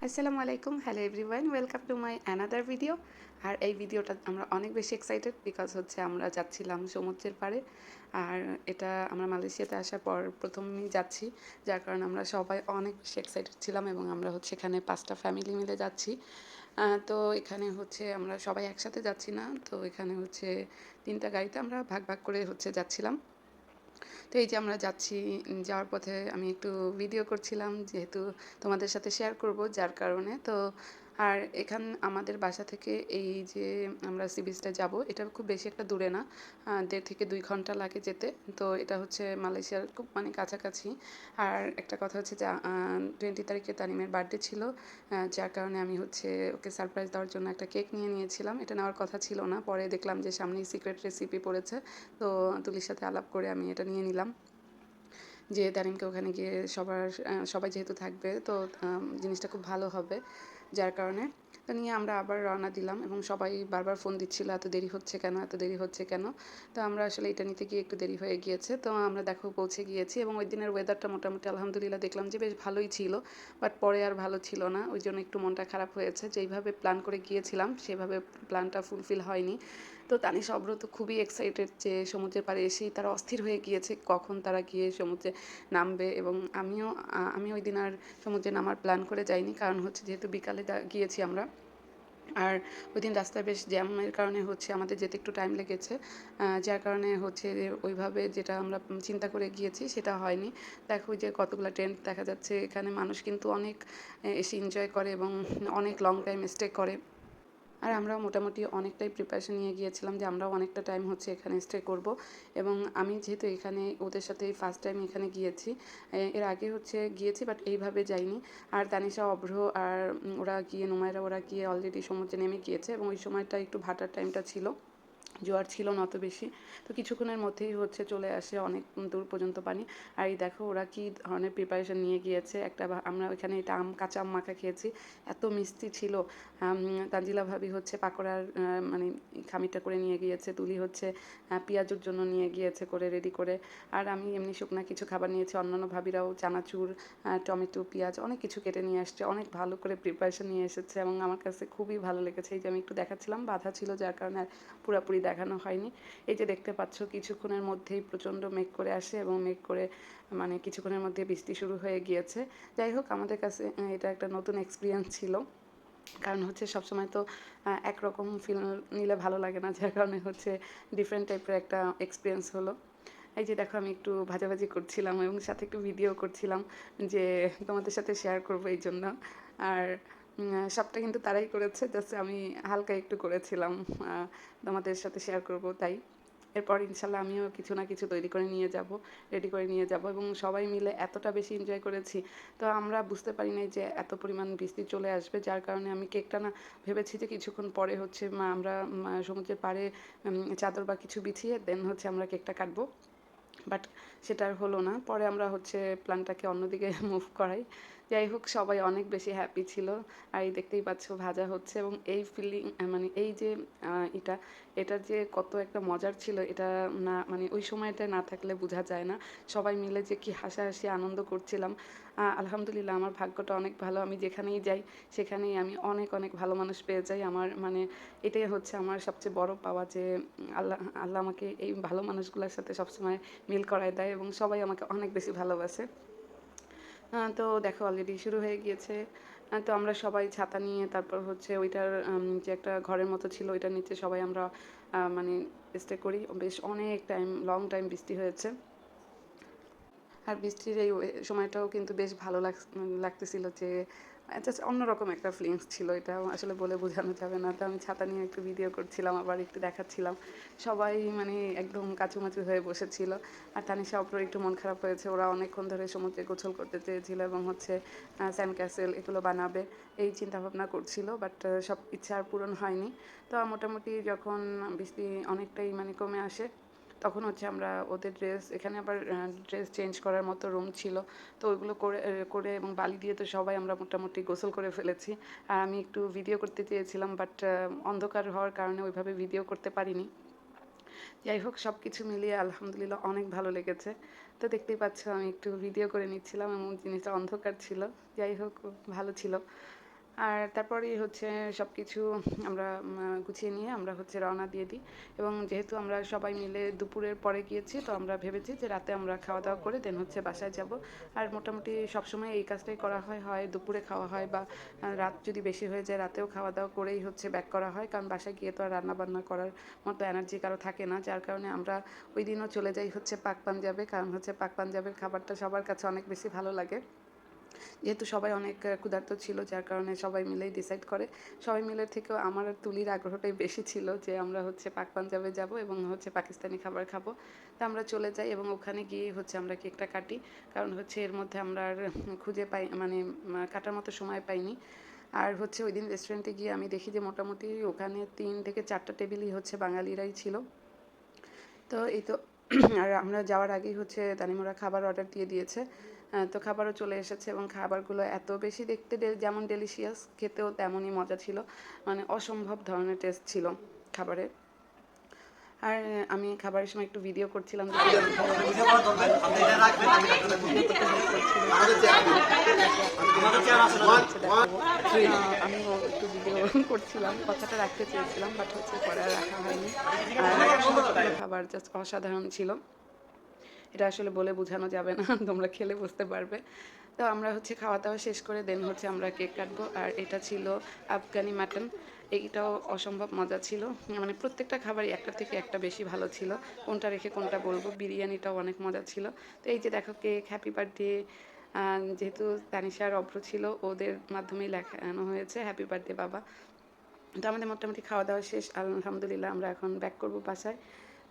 আসসালামু আলাইকুম, hello everyone, welcome to my another video. আর এই ভিডিওটা আমরা অনেক বেশি এক্সাইটেড বিকজ হচ্ছে আমরা যাচ্ছিলাম সমুদ্রের পাড়ে। আর এটা আমরা মালয়েশিয়াতে আসার পর প্রথমেই যাচ্ছি, যার কারণে আমরা সবাই অনেক বেশি এক্সাইটেড ছিলাম এবং আমরা হচ্ছে এখানে 5টা ফ্যামিলি মিলে যাচ্ছি। তো এখানে হচ্ছে আমরা সবাই একসাথে যাচ্ছি না, তো এখানে হচ্ছে 3টা গাড়িতে আমরা ভাগ ভাগ করে হচ্ছে যাচ্ছিলাম। তো এই যে আমরা যাচ্ছি, যাওয়ার পথে আমি একটু ভিডিও করছিলাম যেহেতু তোমাদের সাথে শেয়ার করব, যার কারণে। তো আর আমাদের বাসা থেকে এই যে আমরা সি বিচটা যাবো, এটা খুব বেশি একটা দূরে না, 1.5 থেকে 2 ঘন্টা লাগে যেতে। তো এটা হচ্ছে মালয়েশিয়ার খুব মানে কাছাকাছি। আর একটা কথা হচ্ছে যে 20 তারিখে তানিমের বার্থডে ছিল, যার কারণে আমি হচ্ছে ওকে সারপ্রাইজ দেওয়ার জন্য একটা কেক নিয়ে নিয়েছিলাম। এটা নেওয়ার কথা ছিল না, পরে দেখলাম যে সামনেই সিক্রেট রেসিপি পড়েছে, তো তুলির সাথে আলাপ করে আমি এটা নিয়ে নিলাম। যে তারিমকে ওখানে গিয়ে সবাই যেহেতু থাকবে, তো জিনিসটা খুব ভালো হবে, যার কারণে তো নিয়ে আমরা আবার রওনা দিলাম এবং সবাই বারবার ফোন দিচ্ছিল এত দেরি হচ্ছে কেন, এত দেরি হচ্ছে কেন। তো আমরা আসলে এটা নিতে গিয়ে একটু দেরি হয়ে গিয়েছে। তো আমরা দেখো পৌঁছে গিয়েছি এবং ওই দিনের ওয়েদারটা মোটামুটি আলহামদুলিল্লাহ দেখলাম যে বেশ ভালোই ছিল, বাট পরে আর ভালো ছিল না, ওই জন্য একটু মনটা খারাপ হয়েছে। যেইভাবে প্ল্যান করে গিয়েছিলাম সেভাবে প্ল্যানটা ফুলফিল হয়নি। তো তানিশা অব্র তো খুবই এক্সাইটেড যে সমুদ্রের পাড়ে এসেই তারা অস্থির হয়ে গিয়েছে কখন তারা গিয়ে সমুদ্রে নামবে। এবং আমি ওই দিন আর সমুদ্রে নামার প্ল্যান করে যাইনি, কারণ হচ্ছে যেহেতু বিকালে গিয়েছি আমরা। আর ওই দিন রাস্তায় বেশ জ্যামের কারণে হচ্ছে আমাদের যেতে একটু টাইম লেগেছে, যার কারণে হচ্ছে যে ওইভাবে যেটা আমরা চিন্তা করে গিয়েছি সেটা হয়নি। দেখো যে কতগুলো টেন্ট দেখা যাচ্ছে, এখানে মানুষ কিন্তু অনেক এসে এনজয় করে এবং অনেক লং টাইম স্টে করে। আর আমরাও মোটামুটি অনেকটাই প্রিপারেশন নিয়ে গিয়েছিলাম যে আমরাও অনেকটা টাইম হচ্ছে এখানে স্টে করব। এবং আমি যেহেতু এখানে ওদের সাথে ফার্স্ট টাইম এখানে গিয়েছি, এর আগে হচ্ছে গিয়েছি বাট এইভাবে যাইনি। আর তানিশা, অভ্র আর ওরা গিয়ে নুমাইরা ওরা গিয়ে অলরেডি সমুদ্রে নেমে গিয়েছে এবং ওই সময়টা একটু ভাটার টাইমটা ছিল, জোয়ার ছিল না অত বেশি। তো কিছুক্ষণের মধ্যেই হচ্ছে চলে আসে অনেক দূর পর্যন্ত পানি। আর এই দেখো ওরা কী ধরনের প্রিপারেশন নিয়ে গিয়েছে। আমরা ওইখানে এটা কাঁচা আম মাখা খেয়েছি, এত মিষ্টি ছিল। তানজিলা ভাবি হচ্ছে পাকোড়ার মানে খামিরটা করে নিয়ে গিয়েছে, তুলি হচ্ছে পেঁয়াজুর জন্য নিয়ে গিয়েছে করে রেডি করে। আর আমি এমনি শুকনা কিছু খাবার নিয়েছি, অন্যান্য ভাবিরাও চানাচুর, টমেটো, পেঁয়াজ অনেক কিছু কেটে নিয়ে আসছে, অনেক ভালো করে প্রিপারেশন নিয়ে এসেছে এবং আমার কাছে খুবই ভালো লেগেছে। এই যে আমি একটু দেখাচ্ছিলাম, বাধা ছিল যার কারণে আর পুরোপুরি দেখানো হয়নি। এই যে দেখতে পাচ্ছ কিছুক্ষণের মধ্যেই প্রচণ্ড মেঘ করে আসে এবং মেঘ করে মানে কিছুক্ষণের মধ্যে বৃষ্টি শুরু হয়ে গিয়েছে। যাই হোক, আমাদের কাছে এটা একটা নতুন এক্সপিরিয়েন্স ছিল, কারণ হচ্ছে সবসময় তো একরকম ফিল নিলে ভালো লাগে না, যার কারণে হচ্ছে ডিফারেন্ট টাইপের একটা এক্সপিরিয়েন্স হলো। এই যে দেখো আমি একটু ভাজাভাজি করছিলাম এবং সাথে একটু ভিডিও করছিলাম যে তোমাদের সাথে শেয়ার করবো এই জন্য। আর সবটা কিন্তু তারাই করেছে, জাস্ট আমি হালকা একটু করেছিলাম তোমাদের সাথে শেয়ার করব তাই। এরপর ইনশাল্লাহ আমিও কিছু না কিছু তৈরি করে নিয়ে যাব, রেডি করে নিয়ে যাব এবং সবাই মিলে এতটা বেশি এনজয় করেছি। তো আমরা বুঝতে পারি নাই যে এত পরিমাণ বৃষ্টি চলে আসবে, যার কারণে আমি কেকটা না ভেবেছি যে কিছুক্ষণ পরে হচ্ছে আমরা সমুদ্রের পাড়ে চাদর বা কিছু বিছিয়ে দেন হচ্ছে আমরা কেকটা কাটবো, বাট সেটা আর হলো না। পরে আমরা হচ্ছে প্ল্যানটাকে অন্যদিকে মুভ করাই। যাই হোক, সবাই অনেক বেশি হ্যাপি ছিল। আর এই দেখতেই পাচ্ছ ভাজা হচ্ছে এবং এই ফিলিং মানে এই যে এটা এটা যে কত একটা মজার ছিল, এটা না মানে ওই সময়টা না থাকলে বোঝা যায় না। সবাই মিলে যে কি হাসাহাসি আনন্দ করছিলাম। আলহামদুলিল্লাহ আমার ভাগ্যটা অনেক ভালো, আমি যেখানেই যাই সেখানেই আমি অনেক অনেক ভালো মানুষ পেয়ে যাই। আমার মানে এটাই হচ্ছে আমার সবচেয়ে বড় পাওয়া যে আল্লাহ আল্লাহ আমাকে এই ভালো মানুষগুলোর সাথে সবসময় মিল করায় দেয় এবং সবাই আমাকে অনেক বেশি ভালোবাসে। তো দেখো অলরেডি শুরু হয়ে গিয়েছে। তো আমরা সবাই ছাতা নিয়ে তারপর হচ্ছে ওইটার যে একটা ঘরের মতো ছিল ওইটার নিচে সবাই আমরা মানে স্টে করি। বেশ অনেক টাইম, লং টাইম বৃষ্টি হয়েছে। আর বৃষ্টির এই সময়টাও কিন্তু বেশ ভালো লাগতেছিল যে জাস্ট অন্যরকম একটা ফিলিংস ছিল, এটা আসলে বলে বোঝানো যাবে না। তো আমি ছাতা নিয়ে একটু ভিডিও করছিলাম, আবার একটু দেখাচ্ছিলাম। সবাই মানে একদম কাচুমাচু হয়ে বসেছিল। আর তানিশা অপর একটু মন খারাপ হয়েছে, ওরা অনেকক্ষণ ধরে সমুদ্রে গোসল করতে চেয়েছিল এবং হচ্ছে স্যান্ড ক্যাসেল এগুলো বানাবে এই চিন্তাভাবনা করছিল, বাট সব ইচ্ছা আর পূরণ হয়নি। তো মোটামুটি যখন বৃষ্টি অনেকটাই মানে কমে আসে তখন হচ্ছে আমরা ওদের এখানে আবার ড্রেস চেঞ্জ করার মতো রুম ছিল, তো ওইগুলো করে করে এবং বালি দিয়ে তো সবাই আমরা মোটামুটি গোসল করে ফেলেছি। আর আমি একটু ভিডিও করতে চেয়েছিলাম, বাট অন্ধকার হওয়ার কারণে ওইভাবে ভিডিও করতে পারিনি। যাই হোক, সব কিছু মিলিয়ে আলহামদুলিল্লাহ অনেক ভালো লেগেছে। তো দেখতেই পাচ্ছ আমি একটু ভিডিও করে নিচ্ছিলাম এবং জিনিসটা অন্ধকার ছিল, যাই হোক ভালো ছিল। আর তারপরেই হচ্ছে সব কিছু আমরা গুছিয়ে নিয়ে আমরা হচ্ছে রওনা দিয়ে দিই। এবং যেহেতু আমরা সবাই মিলে দুপুরের পরে গিয়েছি, তো আমরা ভেবেছি যে রাতে আমরা খাওয়া দাওয়া করে দেন হচ্ছে বাসায় যাব। আর মোটামুটি সবসময় এই কাজটাই করা হয়, হয় দুপুরে খাওয়া হয় বা রাত যদি বেশি হয়ে যায় রাতেও খাওয়া দাওয়া করেই হচ্ছে ব্যাক করা হয়, কারণ বাসায় গিয়ে তো আর রান্নাবান্না করার মতো এনার্জি কারো থাকে না। যার কারণে আমরা ওই দিনও চলে যাই হচ্ছে পাক পাঞ্জাবে, কারণ হচ্ছে পাক পাঞ্জাবের খাবারটা সবার কাছে অনেক বেশি ভালো লাগে। যেহেতু সবাই অনেক ক্ষুধার্ত ছিল, যার কারণে সবাই মিলেই ডিসাইড করে। সবাই মিলের থেকেও আমার আর তুলির আগ্রহটাই বেশি ছিল যে আমরা হচ্ছে পাক পাঞ্জাবে যাব এবং হচ্ছে পাকিস্তানি খাবার খাবো। তো আমরা চলে যাই এবং ওখানে গিয়ে হচ্ছে আমরা কেকটা কাটি, কারণ হচ্ছে এর মধ্যে আমরা আর খুঁজে পাই মানে কাটার মতো সময় পাইনি। আর হচ্ছে ওই দিন রেস্টুরেন্টে গিয়ে আমি দেখি যে মোটামুটি ওখানে 3 থেকে 4টা টেবিলই হচ্ছে বাঙালিরাই ছিল। তো এই তো আর আমরা যাওয়ার আগেই হচ্ছে তানিমুরা খাবার অর্ডার দিয়ে দিয়েছে। তো খাবারও চলে এসেছে এবং খাবারগুলো এত বেশি দেখতে যেমন ডেলিশিয়াস, খেতেও তেমনই মজা ছিল। মানে অসম্ভব ধরনের টেস্ট ছিল খাবারের। আর আমি খাবারের সময় একটু ভিডিও করছিলাম যে আমিও একটু ভিডিও করছিলাম, কথাটা রাখতে চেয়েছিলাম বাট হচ্ছে পরে আর রাখা হয়নি। আর খাবার জাস্ট অসাধারণ ছিল, এটা আসলে বলে বোঝানো যাবে না, তোমরা খেলে বুঝতে পারবে। তো আমরা হচ্ছে খাওয়া দাওয়া শেষ করে দেন হচ্ছে আমরা কেক কাটবো। আর এটা ছিল আফগানি মাটন, এইটাও অসম্ভব মজা ছিল। মানে প্রত্যেকটা খাবারই একটা থেকে একটা বেশি ভালো ছিল, কোনটা রেখে কোনটা বলবো। বিরিয়ানিটাও অনেক মজা ছিল। তো এই যে দেখো কেক, হ্যাপি বার্থডে। যেহেতু তানিশা আর অভ্র ছিল, ওদের মাধ্যমেই লেখানো হয়েছে হ্যাপি বার্থডে বাবা। তো আমাদের মোটামুটি খাওয়া দাওয়া শেষ, আলহামদুলিল্লাহ আমরা এখন ব্যাক করবো বাসায়।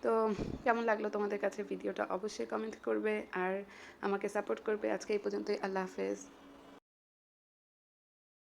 তো কেমন লাগলো তোমাদের কাছে ভিডিওটা অবশ্যই কমেন্ট করবে আর আমাকে সাপোর্ট করবে। আজকে এই পর্যন্তই, আল্লাহ হাফেজ।